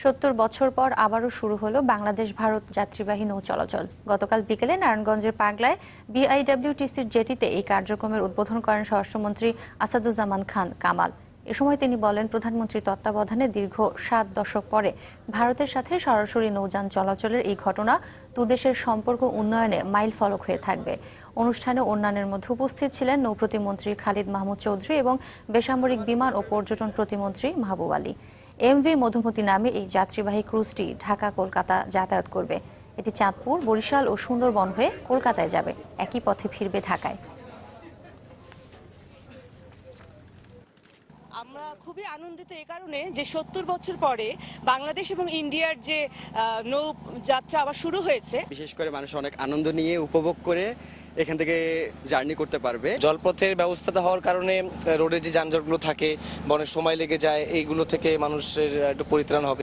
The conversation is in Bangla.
৭০ বছর পর আবারও শুরু হলো বাংলাদেশ ভারত যাত্রীবাহী নৌ চলাচল। গতকাল বিকেলে নারায়ণগঞ্জের পাগলায় বিআইডব্লিউটিসির জেটিতে এই কার্যক্রমের উদ্বোধন করেন স্বরাষ্ট্রমন্ত্রী আসাদুজ্জামান খান কামাল। এ সময় তিনি বলেন, প্রধানমন্ত্রীর তত্ত্বাবধানে দীর্ঘ ৭ দশক পরে ভারতের সাথে সরাসরি নৌযান চলাচলের এই ঘটনা দুদেশের সম্পর্ক উন্নয়নে মাইল ফলক হয়ে থাকবে। অনুষ্ঠানে অন্যান্যের মধ্যে উপস্থিত ছিলেন নৌপ্রতিমন্ত্রী খালিদ মাহমুদ চৌধুরী এবং বেসামরিক বিমান ও পর্যটন প্রতিমন্ত্রী মাহবুব আলী। এমভি মধুমতি নামে এই যাত্রীবাহী ক্রুজটি ঢাকা কলকাতা যাতায়াত করবে। এটি চাঁদপুর, বরিশাল ও সুন্দরবন হয়ে কলকাতায় যাবে, একই পথে ফিরবে ঢাকায়। আমরা খুবই আনন্দিত এই কারণে যে ৭০ বছর পরে বাংলাদেশ এবং ইন্ডিয়ার যে নৌ যাত্রা আবার শুরু হয়েছে। বিশেষ করে মানুষ অনেক আনন্দ নিয়ে উপভোগ করে এখান থেকে জার্নি করতে পারবে। জলপথের ব্যবস্থাটা হওয়ার কারণে রোডে যে যানজটগুলো থাকে, অনেক সময় লেগে যায়, এইগুলো থেকে মানুষের একটু পরিত্রাণ হবে।